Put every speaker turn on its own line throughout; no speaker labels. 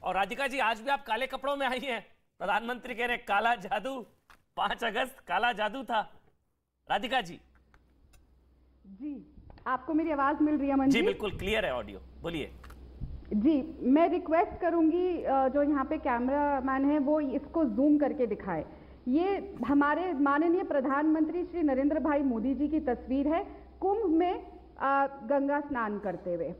और राधिका जी, आज भी आप काले कपड़ों में आई हैं। प्रधानमंत्री कह रहे काला जादू, 5 अगस्त काला जादू था। राधिका जी।
जी, आपको मेरी आवाज मिल रही है अमन जी?
जी बिल्कुल क्लियर है ऑडियो, बोलिए।
जी, मैं रिक्वेस्ट करूंगी जो यहाँ पे कैमरामैन है वो इसको जूम करके दिखाए। ये हमारे माननीय प्रधानमंत्री श्री नरेंद्र भाई मोदी जी की तस्वीर है कुंभ में गंगा स्नान करते हुए।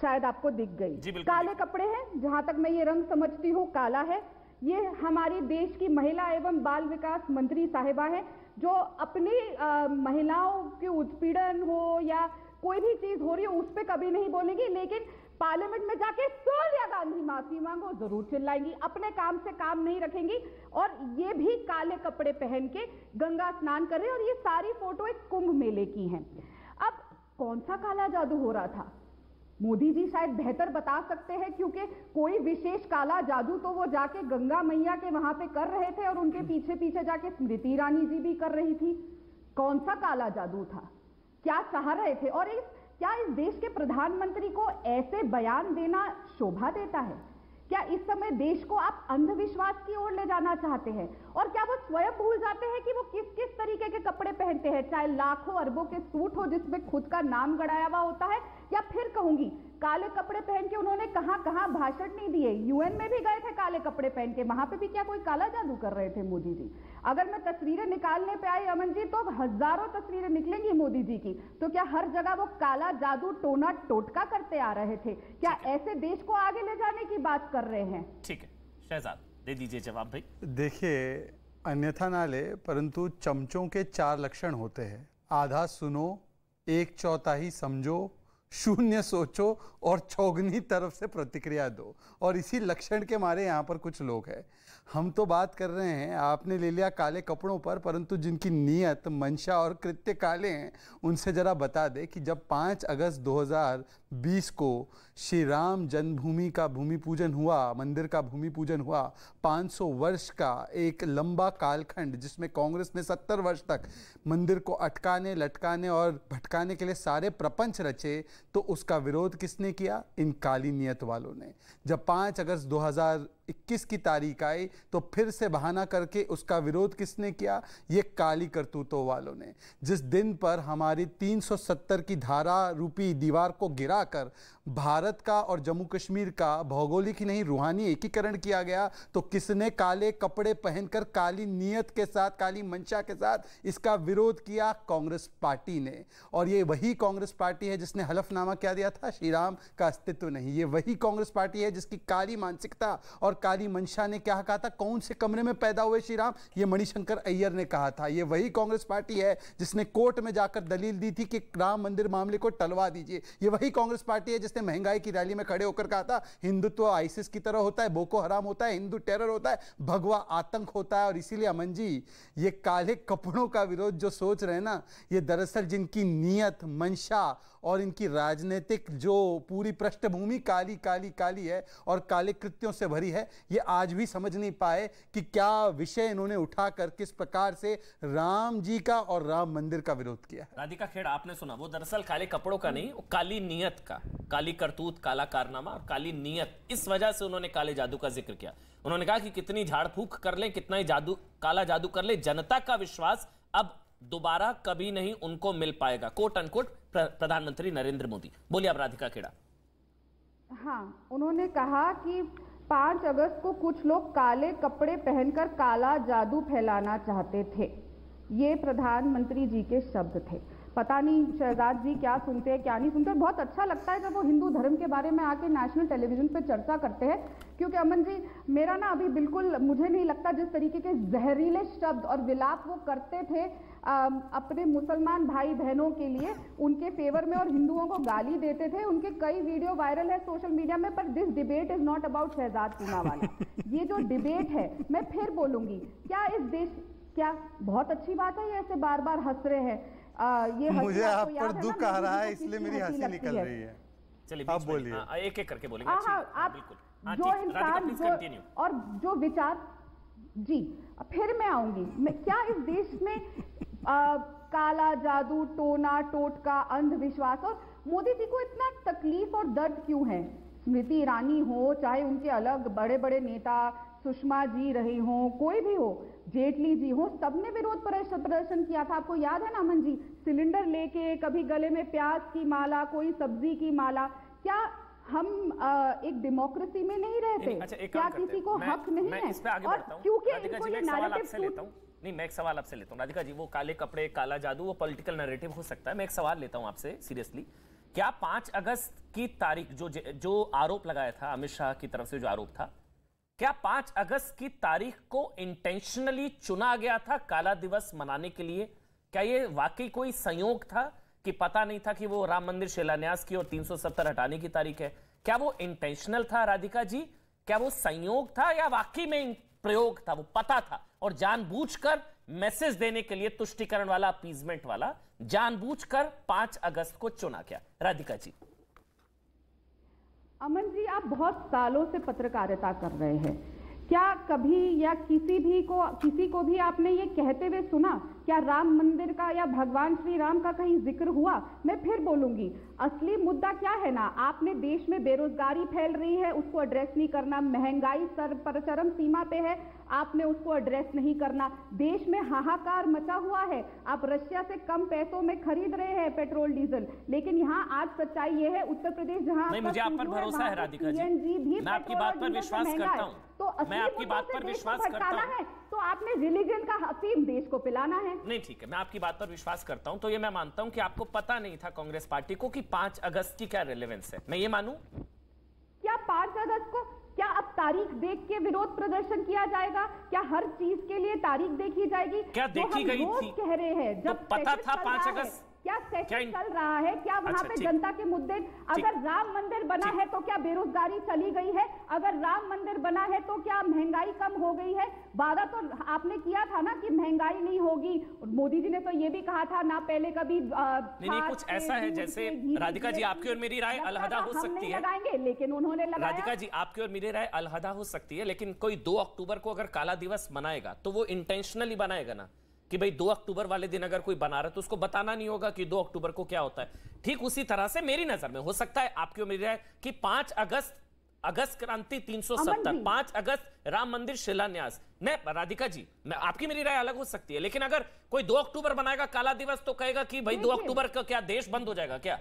शायद आपको दिख गई। काले कपड़े हैं, जहां तक मैं ये रंग समझती हूँ काला है। ये हमारी देश की महिला एवं बाल विकास मंत्री साहिबा है, जो अपनी महिलाओं के उत्पीड़न हो या कोई भी चीज हो रही हो उस पर कभी नहीं बोलेंगी, लेकिन पार्लियामेंट में जाके सोनिया गांधी माफी मांगो जरूर चिल्लाएंगी। अपने काम से काम नहीं रखेंगी। और ये भी काले कपड़े पहन के गंगा स्नान कर रहे हैं। और ये सारी फोटो एक कुंभ मेले की हैं। अब कौन सा काला जादू हो रहा था, मोदी जी शायद बेहतर बता सकते हैं, क्योंकि कोई विशेष काला जादू तो वो जाके गंगा मैया के वहां पे कर रहे थे और उनके पीछे पीछे जाके स्मृति ईरानी जी भी कर रही थी। कौन सा काला जादू था, क्या चाह रहे थे? और क्या इस देश के प्रधानमंत्री को ऐसे बयान देना शोभा देता है? क्या इस समय देश को आप अंधविश्वास की ओर ले जाना चाहते हैं? और क्या वो स्वयं भूल जाते हैं कि वो किस किस तरीके के कपड़े पहनते हैं, चाहे लाखों अरबों के सूट हो जिसमें खुद का नाम गड़ाया हुआ होता है, या फिर कहूंगी काले कपड़े पहन के उन्होंने कहां कहां भाषण नहीं दिए। यूएन में भी गए थे काले कपड़े पहन के, वहां पे भी क्या कोई काला जादू कर रहे थे मोदी जी? अगर मैं तस्वीरें निकालने पे आई अमन जी, तो हजारों तस्वीरें निकलेंगी मोदी जी की। तो क्या हर जगह वो काला जादू टोना टोटका करते आ रहे थे? क्या ऐसे देश को आगे ले जाने की बात कर रहे हैं?
ठीक है शहजाद, दे दीजिए जवाब भाई।
देखिए, अन्यथा ना ले, परंतु चमचों के 4 लक्षण होते हैं। आधा सुनो, 1/4 समझो, 0 सोचो और चौगनी तरफ से प्रतिक्रिया दो। और इसी लक्षण के मारे यहाँ पर कुछ लोग हैं। हम तो बात कर रहे हैं, आपने ले लिया काले कपड़ों पर, परंतु जिनकी नीयत, मंशा और कृत्य काले हैं उनसे जरा बता दे कि जब 5 अगस्त 2020 को श्री राम जन्मभूमि का भूमि पूजन हुआ, मंदिर का भूमि पूजन हुआ, 500 वर्ष का एक लंबा कालखंड जिसमें कांग्रेस ने 70 वर्ष तक मंदिर को अटकाने, लटकाने और भटकाने के लिए सारे प्रपंच रचे, तो उसका विरोध किसने किया? इन काली नियत वालों ने। जब 5 अगस्त 2021 की तारीख आई तो फिर से बहाना करके उसका विरोध किसने किया? ये काली करतूतों वालों ने। जिस दिन पर हमारी 370 की धारा रूपी दीवार को गिराकर भारत का और जम्मू कश्मीर का भौगोलिक ही नहीं रूहानी एकीकरण किया गया, तो किसने काले कपड़े पहनकर काली नियत के साथ, काली मंशा के साथ इसका विरोध किया? कांग्रेस पार्टी ने। और ये वही कांग्रेस पार्टी है जिसने हलफनामा क्या दिया था? श्री राम का अस्तित्व नहीं। ये वही कांग्रेस पार्टी है जिसकी काली मानसिकता और काली मंशा ने क्या कहा था? कौन से कमरे में पैदा हुए श्री राम? ये मणिशंकर अय्यर ने कहा था। ये वही कांग्रेस पार्टी है जिसने कोर्ट में जाकर दलील दी थी कि राम मंदिर मामले को टलवा दीजिए। ये वही कांग्रेस पार्टी है जिसने महंगाई की रैली में खड़े होकर कहा था हिंदुत्व आईसिस की तरह होता है, बोको हराम होता है, हिंदू टेरर होता है, भगवा आतंक होता है। और इसीलिए अमन जी, ये काले कपड़ों का विरोध जो सोच रहे हैं ना, ये दरअसल जिनकी नीयत, मंशा और इनकी राजनीतिक जो पूरी पृष्ठभूमि काली काली काली है और काले कृत्यों से भरी है, ये आज भी समझ नहीं पाए कि क्या विषय इन्होंने उठाकर किस प्रकार से राम जी का और राम मंदिर का विरोध किया।
राधिका खेड़, आपने सुना, वो दरअसल काले कपड़ों का नहीं, वो काली नीयत का, काली करतूत, काला कारनामा और काली नीयत, इस वजह से उन्होंने काले जादू का जिक्र किया। उन्होंने कहा कि कितनी झाड़ फूक कर ले, कितना ही जादू, काला जादू कर ले, जनता का विश्वास अब दोबारा कभी नहीं उनको मिल पाएगा। कोट अनकोट प्रधानमंत्री नरेंद्र मोदी। बोलिए अब राधिका खेड़ा।
हाँ, उन्होंने कहा कि 5 अगस्त को कुछ लोग काले कपड़े पहनकर काला जादू फैलाना चाहते थे। ये प्रधानमंत्री जी के शब्द थे। पता नहीं शहजाद जी क्या सुनते हैं क्या नहीं सुनते। बहुत अच्छा लगता है जब वो हिंदू धर्म के बारे में आके नेशनल टेलीविजन पे चर्चा करते हैं, क्योंकि अमन जी, मेरा ना अभी बिल्कुल मुझे नहीं लगता जिस तरीके के जहरीले शब्द और विलाप वो करते थे अपने मुसलमान भाई बहनों के लिए, उनके फेवर में, और हिंदुओं को गाली देते थे। उनके कई वीडियो वायरल है सोशल मीडिया में। पर this debate is not about Shahzad Poonawalla. ये जो डिबेट है, मैं फिर बोलूंगी, क्या इस देश, क्या बहुत अच्छी बात है ये ऐसे बार बार हंस रहे हैं? ये
मुझे आप पर दुख आ रहा है, इसलिए मेरी हंसी निकल रही है।
चलिए
आप बोलिए।
एक एक करके बोलेंगे।
आप
बिल्कुल,
जो इंसान और जो विचार, जी फिर मैं आऊंगी। क्या इस देश में काला जादू, टोना टोटका, अंधविश्वास, और मोदी जी को इतना तकलीफ और दर्द क्यों है? स्मृति ईरानी हो, चाहे उनके अलग बड़े बड़े नेता सुषमा जी रही हो, कोई भी हो, जेटली जी हो, सबने विरोध प्रदर्शन किया था। आपको याद है ना अमन जी, सिलेंडर लेके, कभी गले में प्याज की माला, कोई सब्जी की माला। क्या हम एक डेमोक्रेसी में नहीं रहते?
अच्छा,
क्या किसी को हक नहीं है? और क्योंकि इनको ये नैरेटिव
नहीं, मैं एक सवाल आपसे लेता हूँ राधिका जी। वो काले कपड़े, काला जादू, वो पॉलिटिकल नैरेटिव हो सकता है। मैं एक सवाल लेता हूँ आपसे सीरियसली। क्या 5 अगस्त की तारीख जो आरोप लगाया था अमित शाह की तरफ से, जो आरोप था, क्या 5 अगस्त की तारीख को इंटेंशनली चुना गया था काला दिवस मनाने के लिए? क्या ये वाकई कोई संयोग था कि पता नहीं था कि वो राम मंदिर शिलान्यास की और 370 हटाने की तारीख है? क्या वो इंटेंशनल था राधिका जी? क्या वो संयोग था या वाकई में प्रयोग था? वो पता था और जानबूझकर मैसेज देने के लिए, तुष्टीकरण वाला, अपीजमेंट वाला, जानबूझकर 5 अगस्त को चुना गया? राधिका जी।
अमन जी, आप बहुत सालों से पत्रकारिता कर रहे हैं, क्या कभी या किसी को भी आपने ये कहते हुए सुना? क्या राम मंदिर का या भगवान श्री राम का कहीं जिक्र हुआ? मैं फिर बोलूंगी, असली मुद्दा क्या है ना, आपने देश में बेरोजगारी फैल रही है, उसको एड्रेस नहीं करना। महंगाई सर पर चरम सीमा पे है, आपने उसको एड्रेस नहीं करना। देश में हाहाकार मचा हुआ है, आप रशिया से कम पैसों में खरीद रहे हैं पेट्रोल डीजल, लेकिन यहाँ आज सच्चाई ये है, उत्तर प्रदेश जहाँ
नहीं, मुझे आप पर भरोसा है राधिका जी, मैं आपकी बात पर विश्वास करता हूँ,
तो
मैं आपकी बात पर विश्वास करता हूँ।
तो आपने रिलीजन का अफीम देश को पिलाना है।
नहीं, ठीक है, मैं आपकी बात पर विश्वास करता हूं। तो ये मैं मानता हूं कि आपको पता नहीं था कांग्रेस पार्टी को कि 5 अगस्त की क्या रिलेवेंस है, मैं ये मानूं?
क्या 5 अगस्त को क्या अब तारीख देख के विरोध प्रदर्शन किया जाएगा? क्या हर चीज के लिए तारीख देखी जाएगी?
क्या देखी गई थी?
कह रहे हैं जब
तो पता था 5 अगस्त,
क्या सेशन चल रहा है, क्या वहां पे जनता के मुद्दे? अगर राम मंदिर बना है तो क्या बेरोजगारी चली गई है? अगर राम मंदिर बना है तो क्या महंगाई कम हो गई है? वादा तो आपने किया था ना कि महंगाई नहीं होगी। मोदी जी ने तो ये भी कहा था ना, पहले कभी
नहीं, कुछ ऐसा है जैसे राधिका जी, आपकी और मेरी राय अलहदा हो सकती है,
लेकिन उन्होंने लगाया।
राधिका जी, आपकी और मेरी राय अलहदा हो सकती है, लेकिन कोई 2 अक्टूबर को अगर काला दिवस मनाएगा तो वो इंटेंशनली बनाएगा ना, कि भाई 2 अक्टूबर वाले दिन अगर कोई बना रहा है तो उसको बताना नहीं होगा कि 2 अक्टूबर को क्या होता है। ठीक उसी तरह से मेरी नजर में हो सकता है आपकी और मेरी राय कि 5 अगस्त क्रांति 370, 5 अगस्त राम मंदिर शिलान्यास। नहीं राधिका जी, मैं आपकी मेरी राय अलग हो सकती है, लेकिन अगर कोई 2 अक्टूबर बनाएगा काला दिवस तो कहेगा कि भाई 2 अक्टूबर का क्या देश बंद हो जाएगा क्या?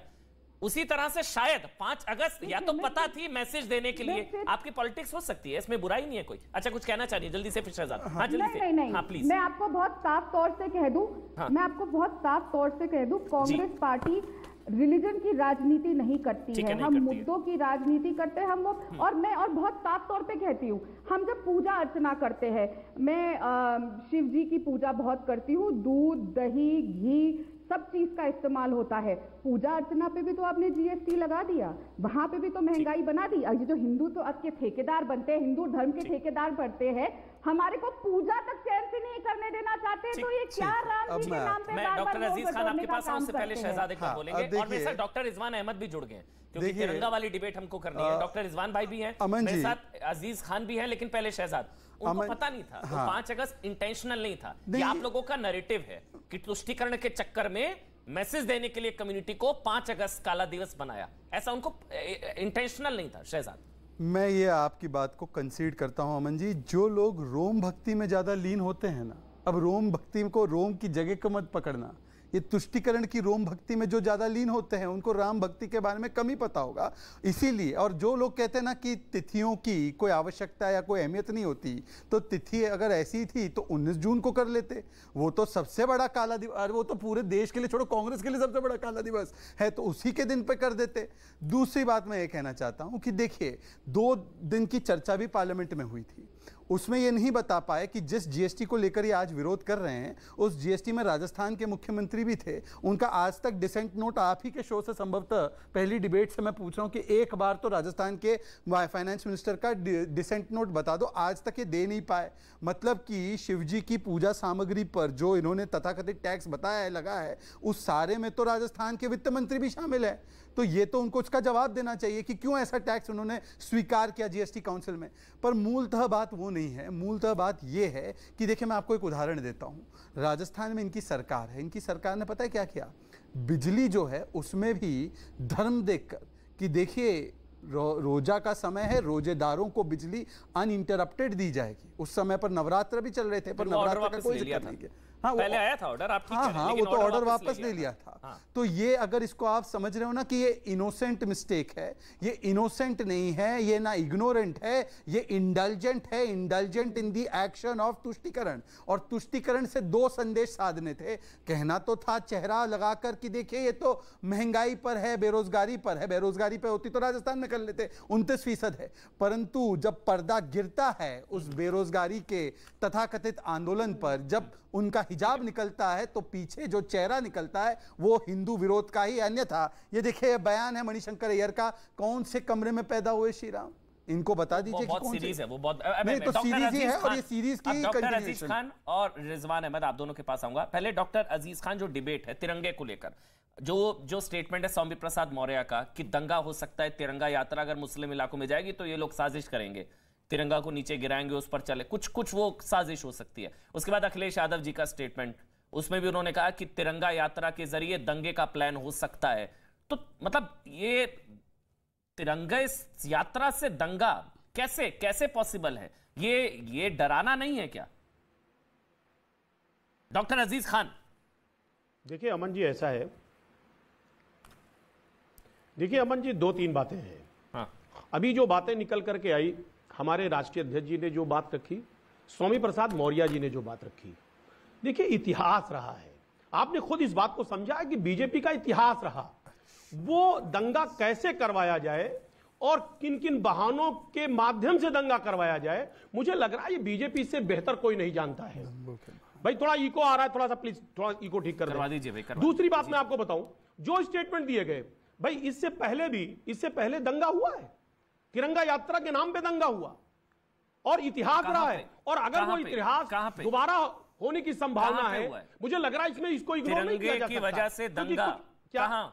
उसी तरह से शायद 5 अगस्त या तो पता थी मैसेज देने के लिए, आपकी पॉलिटिक्स हो सकती है, इसमें बुराई नहीं है कोई। अच्छा, कुछ कहना चाहिए जल्दी से, फिर शहजाद। हाँ, जल्दी से।
नहीं, प्लीज। मैं आपको बहुत साफ तौर से कह दूं, मैं आपको बहुत साफ तौर से कह दूं, कांग्रेस पार्टी रिलीजन की राजनीति नहीं करती है, हम मुद्दों की राजनीति करते हैं। हम वो और मैं और बहुत साफ तौर पे कहती हूँ, हम जब पूजा अर्चना करते हैं, मैं शिव जी की पूजा बहुत करती हूँ, दूध, दही, घी, सब चीज का इस्तेमाल होता है। पूजा अर्चना पे भी तो आपने जीएसटी लगा दिया, वहां पे भी तो महंगाई बना दी। ये जो हिंदू तो आपके ठेकेदार बनते हैं, हिंदू धर्म के ठेकेदार बनते हैं, हमारे को पूजा तक चैन से नहीं करने देना चाहते, तो ये क्या राम जी के नाम पे?
मैं डॉक्टर अजीज खान आपके पास आऊं, उससे पहले शहजाद एक बार बोलेंगे, और मेरे साथ डॉक्टर रिजवान अहमद भी जुड़ गए क्योंकि तिरंगा वाली डिबेट हमको करनी है। डॉक्टर रिजवान भाई भी हैं, मेरे साथ अजीज खान भी हैं, लेकिन पहले शहजाद। उनको पता नहीं था, 5 अगस्त इंटेंशनल नहीं था, ये आप लोगों का नैरेटिव है कि तुष्टीकरण के चक्कर में मैसेज देने के लिए कम्युनिटी को 5 अगस्त काला दिवस बनाया, ऐसा उनको इंटेंशनल नहीं था। शहजाद,
मैं ये आपकी बात को कंसीड करता हूं अमन जी, जो लोग रोम भक्ति में ज्यादा लीन होते हैं ना, अब रोम भक्ति को रोम की जगह को मत पकड़ना, ये तुष्टीकरण की रोम भक्ति में जो ज्यादा लीन होते हैं उनको राम भक्ति के बारे में कम ही पता होगा, इसीलिए। और जो लोग कहते हैं ना कि तिथियों की कोई आवश्यकता या कोई अहमियत नहीं होती, तो तिथि अगर ऐसी थी तो 19 जून को कर लेते, वो तो सबसे बड़ा काला दिवस, वो तो पूरे देश के लिए, छोड़ो कांग्रेस के लिए सबसे बड़ा काला दिवस है, तो उसी के दिन पे कर देते। दूसरी बात मैं ये कहना चाहता हूं कि देखिए, 2 दिन की चर्चा भी पार्लियामेंट में हुई थी, उसमें ये नहीं बता पाए कि जिस जीएसटी को लेकर ये आज विरोध कर रहे हैं, उस जीएसटी में राजस्थान के मुख्यमंत्री भी थे, उनका आज तक डिसेंट नोट आप ही के शो से संभवतः पहली डिबेट से मैं पूछ रहा हूं कि एक बार तो राजस्थान के फाइनेंस मिनिस्टर का डिसेंट नोट बता दो, आज तक ये दे नहीं पाए। मतलब कि शिवजी की पूजा सामग्री पर जो इन्होंने तथाकथित टैक्स बताया है, लगा है, उस सारे में तो राजस्थान के वित्त मंत्री भी शामिल है, तो ये तो उनको उसका जवाब देना चाहिए कि क्यों ऐसा टैक्स उन्होंने स्वीकार किया जीएसटी काउंसिल में। पर मूलतः बात वो नहीं है, मूलतः बात ये है कि देखिए, मैं आपको एक उदाहरण देता हूं। राजस्थान में इनकी सरकार है, इनकी सरकार ने पता है क्या किया, बिजली जो है उसमें भी धर्म देखकर कि देखिए रोजा का समय है, रोजेदारों को बिजली अनइंटरप्टेड दी जाएगी। उस समय पर नवरात्र भी चल रहे थे, पर नवरात्र का कोई जिक्र नहीं किया। हाँ,
पहले आया था ऑर्डर, आप ठीक कह रहे हैं,
वो तो ऑर्डर वापस ले लिया था। हाँ। तो ये अगर इसको आप समझ रहे हो ना कि ये इनोसेंट मिस्टेक है, ये इनोसेंट नहीं है, ये ना इग्नोरेंट है, ये इंडल्जेंट है, indulgent in the action of तुष्टीकरण। और तुष्टीकरण से दो संदेश साधने थे। कहना तो था चेहरा लगाकर कि देखिए ये तो महंगाई पर है, बेरोजगारी पर है, बेरोजगारी पे होती तो राजस्थान में कर लेते, 29% है। परंतु जब पर्दा गिरता है उस बेरोजगारी के तथाकथित आंदोलन पर, जब उनका हिजाब निकलता है तो पीछे जो चेहरा निकलता है वो हिंदू विरोध का ही। अन्यथा ये देखिए बयान है मणिशंकर अय्यर का, कौन से कमरे में पैदा हुए श्री राम, इनको बता दीजिए।
बहुत सीरीज है वो, बहुत
नहीं तो सीरीज ही है, और ये सीरीज की
डॉक्टर अजीज खान और रिजवान अहमद, आप दोनों के पास आऊंगा। पहले डॉक्टर अजीज खान, जो डिबेट है तिरंगे को लेकर, जो स्टेटमेंट है सौम्य प्रसाद मौर्य का कि दंगा हो सकता है, तिरंगा यात्रा अगर मुस्लिम इलाकों में जाएगी तो ये लोग साजिश करेंगे, तिरंगा को नीचे गिराएंगे, उस पर चले, कुछ वो साजिश हो सकती है। उसके बाद अखिलेश यादव जी का स्टेटमेंट, उसमें भी उन्होंने कहा कि तिरंगा यात्रा के जरिए दंगे का प्लान हो सकता है। तो मतलब ये तिरंगा यात्रा से दंगा कैसे पॉसिबल है? ये डराना नहीं है क्या? डॉक्टर अजीज खान।
देखिए अमन जी, ऐसा है, देखिए अमन जी, 2-3 बातें हैं।
हाँ।
अभी जो बातें निकल करके आई, हमारे राष्ट्रीय अध्यक्ष जी ने जो बात रखी, स्वामी प्रसाद मौर्य जी ने जो बात रखी, देखिए इतिहास रहा है, आपने खुद इस बात को समझा है कि बीजेपी का इतिहास रहा, वो दंगा कैसे करवाया जाए और किन किन बहानों के माध्यम से दंगा करवाया जाए, मुझे लग रहा है ये बीजेपी से बेहतर कोई नहीं जानता है। भाई थोड़ा इको आ रहा है, थोड़ा सा प्लीज थोड़ा इको ठीक करवा
दीजिए भाई।
दूसरी बात मैं आपको बताऊं, जो स्टेटमेंट दिए गए, भाई इससे पहले दंगा हुआ है, तिरंगा यात्रा के नाम पे दंगा हुआ और इतिहास रहा है, और अगर वो इतिहास दोबारा होने की संभावना है, मुझे लग रहा है इसमें इसको इग्नोर नहीं किया जा सकता।
की वजह से दंगा कहां?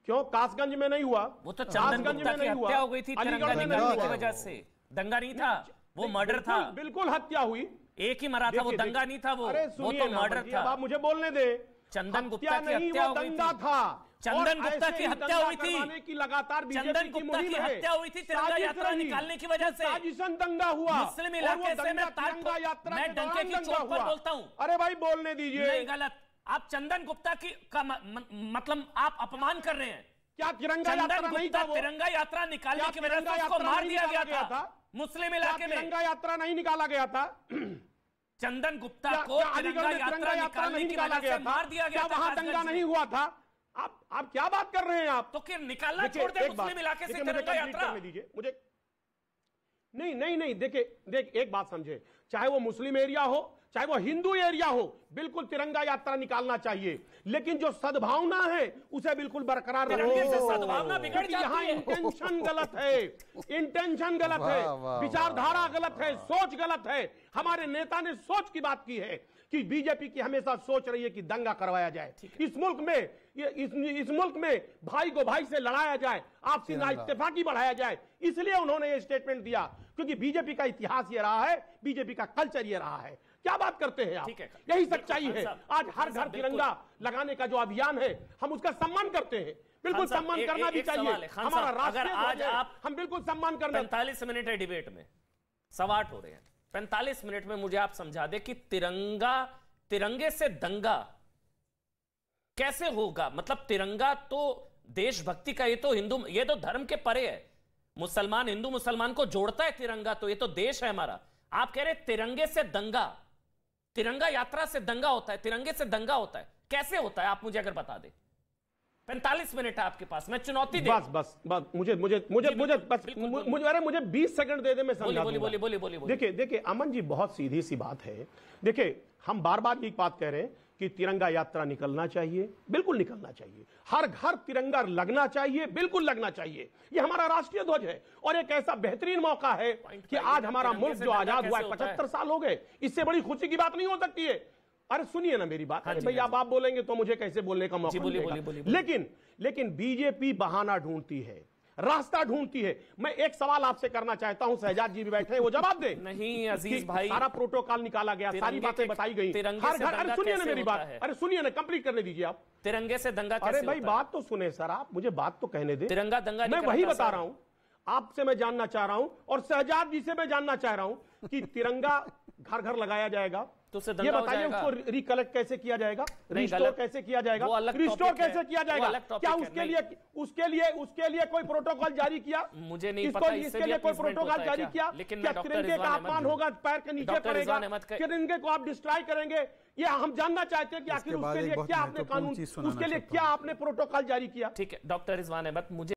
क्यों कासगंज में नहीं हुआ?
वो तो चंदन गुप्ता की हत्या हो गई थी तिरंगा निकालने की वजह से, दंगा नहीं था वो, मर्डर था।
बिल्कुल हत्या हुई,
एक ही मरा था वो, दंगा नहीं था वो तो मर्डर था।
आप मुझे बोलने दे,
चंदन गुप्ता की हत्या हो गई थी, चंदन गुप्ता की हत्या हुई थी,
लगातार
चंदन गुप्ता की हत्या हुई थी तिरंगा यात्रा निकालने की वजह से।
साजिशन दंगा हुआ
मुस्लिम इलाके से, मैं डंके की चोट पर बोलता हूं।
अरे भाई बोलने दीजिए।
नहीं, गलत। आप चंदन गुप्ता की मतलब आप अपमान कर रहे हैं।
क्या तिरंगा यात्रा नहीं था?
तिरंगा यात्रा निकालने की वजह से उसको मार दिया गया था मुस्लिम इलाके में।
तिरंगा यात्रा नहीं निकाला गया था।
चंदन गुप्ता को तिरंगा यात्रा निकालने की वजह से मार दिया गया था।
वहां दंगा नहीं हुआ था। आप क्या बात कर रहे हैं? आप
तो फिर निकालना छोड़ दे मुस्लिम इलाके से तिरंगा यात्रा।
मुझे नहीं देख एक बात समझे, चाहे वो मुस्लिम एरिया हो चाहे वो हिंदू एरिया हो, बिल्कुल तिरंगा यात्रा निकालना चाहिए, लेकिन जो सद्भावना है उसे बिल्कुल बरकरार रखने से
सद्भावना बिगड़ जाती है।
यहाँ इंटेंशन गलत है, इंटेंशन गलत है, विचारधारा गलत है, सोच गलत है। हमारे नेता ने सोच की बात की है कि बीजेपी की हमेशा सोच रही है कि दंगा करवाया जाए इस मुल्क में भाई को भाई से लड़ाया जाए, आपसी नाइत्तेफाकी बढ़ाया जाए। इसलिए उन्होंने ये स्टेटमेंट दिया, क्योंकि बीजेपी का इतिहास ये रहा है, बीजेपी का कल्चर ये रहा है। क्या बात करते हैं आप? यही सच्चाई है। आज हर घर तिरंगा लगाने का जो अभियान है, हम उसका सम्मान करते हैं, बिल्कुल सम्मान करना भी चाहिए। हमारा राष्ट्रीय ध्वज है, हम बिल्कुल सम्मान करना।
45 मिनट है डिबेट में, 8:15 हो रहे हैं। 45 मिनट में मुझे आप समझा दे कि तिरंगे से दंगा कैसे होगा। मतलब तिरंगा तो देशभक्ति का, ये तो धर्म के परे है। मुसलमान हिंदू मुसलमान को जोड़ता है तिरंगा, तो ये तो देश है हमारा। आप कह रहे तिरंगे से दंगा, तिरंगा यात्रा से दंगा होता है, तिरंगे से दंगा होता है, कैसे होता है? आप मुझे अगर बता दे। 45 मिनट है आपके पास, मैं चुनौती दे।
बस मुझे 20 सेकंड दे दे, मैं समझा दूंगा। देखिए अमन जी, बहुत सीधी सी बात है। देखिए हम बार बार एक बात कह रहे हैं कि तिरंगा यात्रा निकलना चाहिए, बिल्कुल निकलना चाहिए। हर घर तिरंगा लगना चाहिए, बिल्कुल लगना चाहिए। ये हमारा राष्ट्रीय ध्वज है और एक ऐसा बेहतरीन मौका है कि आज हमारा मुल्क जो आजाद हुआ है, 75 साल हो गए, इससे बड़ी खुशी की बात नहीं हो सकती है। अरे सुनिए ना मेरी बात। भाई आप बोलेंगे तो मुझे कैसे बोलने का मौका मिलेगा? लेकिन बीजेपी बहाना ढूंढती है। रास्ता ढूंढती है। मैं एक सवाल आपसे करना चाहता हूं, शहजाद जी भी बैठे हैं, वो जवाब दे।
नहीं अजीज भाई,
सारा प्रोटोकॉल निकाला गया, सारी बातें बताई गई, हर घर। अरे सुनिए ना मेरी बात, अरे सुनिए ना, कंप्लीट करने दीजिए आप।
तिरंगे से दंगा कैसे
अरे
होता
भाई
है?
बात तो सुने सर, आप मुझे बात तो कहने दे।
तिरंगा दंगा
मैं वही बता रहा हूं, आपसे मैं जानना चाह रहा हूं और शहजाद जी से मैं जानना चाह रहा हूं कि तिरंगा घर घर लगाया जाएगा,
तो उससे
ये
दंगा हो
बताइए,
जाएगा?
उसको रिकलेक्ट कैसे किया जाएगा, रिस्टोर
गलत।
कैसे किया जाएगा,
वो अलग
रिस्टोर
टॉपिक है,
कैसे किया
वो
जाएगा?
अलग टॉपिक
क्या
है, उसके लिए कोई प्रोटोकॉल जारी किया? मुझे नहीं
इसको
पता, इससे
इसके
भी
लिए कोई
appeasement
प्रोटोकॉल
होता है
जारी
क्या?
किया?
लेकिन
क्या
मैं डॉक्टर
तिरंगे का
रिजवान
अपमान
अहमद
होगा, पैर के नीचे
डॉक्टर
पड़ेगा,
रिजवान अहमद का-
तिरंगे को आप डिस्ट्रॉय करेंगे? ये हम जानना चाहते हैं कि आखिर
इसके बाद
उसके
एक
लिए
बहुत
क्या आपने
महत्वपूर्ण
कानून,
चीज सुनाना
उसके लिए
चाहता
क्या
हूं।
आपने प्रोटोकॉल जारी किया?
ठीक है डॉक्टर रिजवान अहमद, मुझे